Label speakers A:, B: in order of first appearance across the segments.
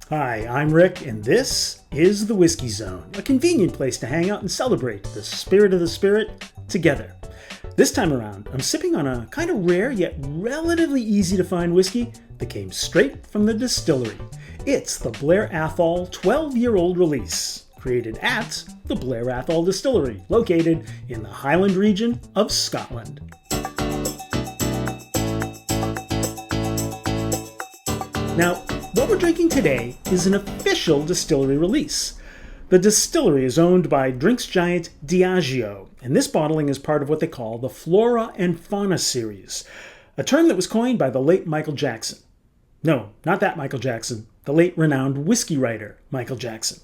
A: Hi, I'm Rick, and this is the Whiskey Zone, a convenient place to hang out and celebrate the spirit of the spirit together. This time around, I'm sipping on a kind of rare yet relatively easy to find whiskey that came straight from the distillery. It's the Blair Athol 12-year-old release, created at the Blair Athol Distillery, located in the Highland region of Scotland. Now, what we're drinking today is an official distillery release. The distillery is owned by drinks giant Diageo, and this bottling is part of what they call the Flora and Fauna series, a term that was coined by the late Michael Jackson. No, not that Michael Jackson, the late renowned whiskey writer Michael Jackson.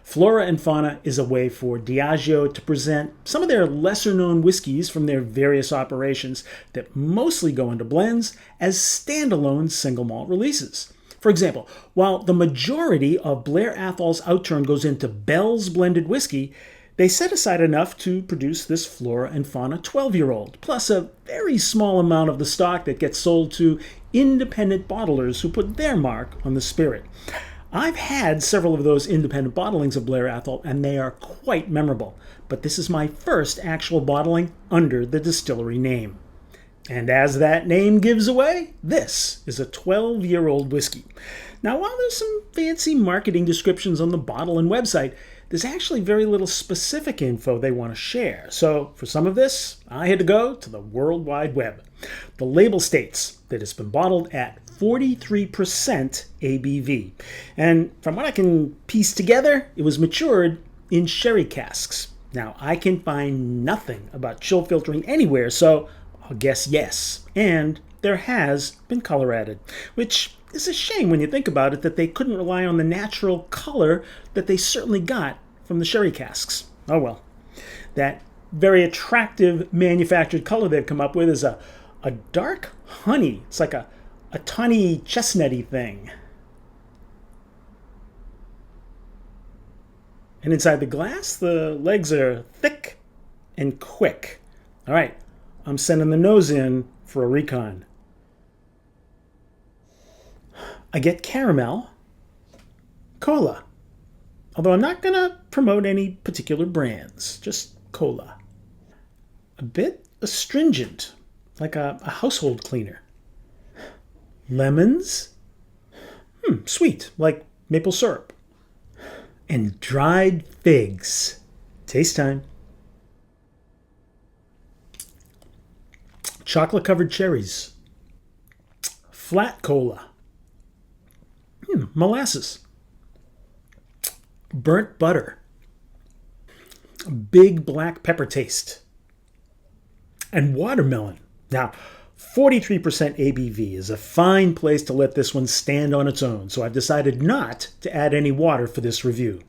A: Flora and Fauna is a way for Diageo to present some of their lesser-known whiskeys from their various operations that mostly go into blends as standalone single malt releases. For example, while the majority of Blair Athol's outturn goes into Bell's blended whiskey, they set aside enough to produce this Flora and Fauna 12-year-old, plus a very small amount of the stock that gets sold to independent bottlers who put their mark on the spirit. I've had several of those independent bottlings of Blair Athol, and they are quite memorable, but this is my first actual bottling under the distillery name. And as that name gives away, this is a 12-year-old whiskey. Now, while there's some fancy marketing descriptions on the bottle and website, there's actually very little specific info they want to share. So for some of this, I had to go to the World Wide Web. The label states that it's been bottled at 43% ABV. And from what I can piece together, it was matured in sherry casks. Now, I can find nothing about chill filtering anywhere, so I'll guess yes. And there has been color added, which is a shame when you think about it that they couldn't rely on the natural color that they certainly got from the sherry casks. Oh well. That very attractive manufactured color they've come up with is a dark honey. It's like a tawny chestnutty thing. And inside the glass, the legs are thick and quick. All right. I'm sending the nose in for a recon. I get caramel, cola. Although I'm not going to promote any particular brands, just cola. A bit astringent, like a household cleaner. Lemons, sweet, like maple syrup. And dried figs. Taste time. Chocolate-covered cherries, flat cola, molasses, burnt butter, big black pepper taste, and watermelon. Now, 43% ABV is a fine place to let this one stand on its own, so I've decided not to add any water for this review.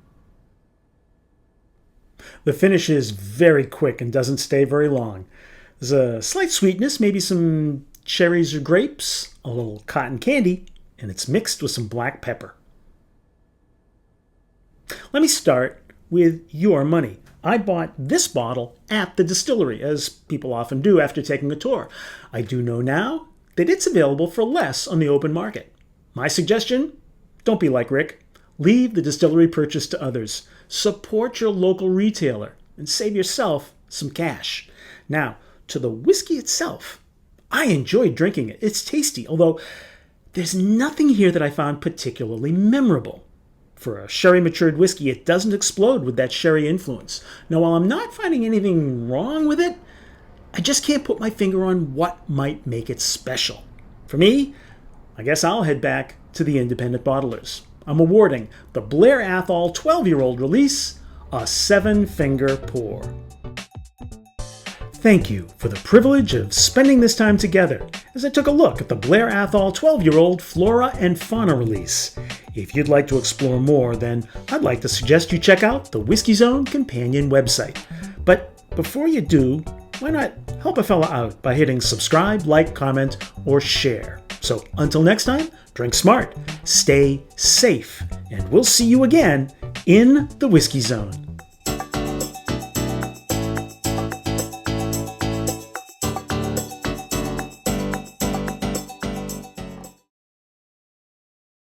A: The finish is very quick and doesn't stay very long. There's a slight sweetness, maybe some cherries or grapes, a little cotton candy, and it's mixed with some black pepper. Let me start with your money. I bought this bottle at the distillery, as people often do after taking a tour. I do know now that it's available for less on the open market. My suggestion? Don't be like Rick. Leave the distillery purchase to others. Support your local retailer and save yourself some cash. Now, to the whiskey itself, I enjoyed drinking it. It's tasty, although there's nothing here that I found particularly memorable. For a sherry-matured whiskey, it doesn't explode with that sherry influence. Now, while I'm not finding anything wrong with it, I just can't put my finger on what might make it special. For me, I guess I'll head back to the independent bottlers. I'm awarding the Blair Athol 12-year-old release a 7-finger pour. Thank you for the privilege of spending this time together as I took a look at the Blair Athol 12-year-old Flora and Fauna release. If you'd like to explore more, then I'd like to suggest you check out the Whiskey Zone companion website. But before you do, why not help a fella out by hitting subscribe, like, comment, or share? So until next time, drink smart, stay safe, and we'll see you again in the Whiskey Zone.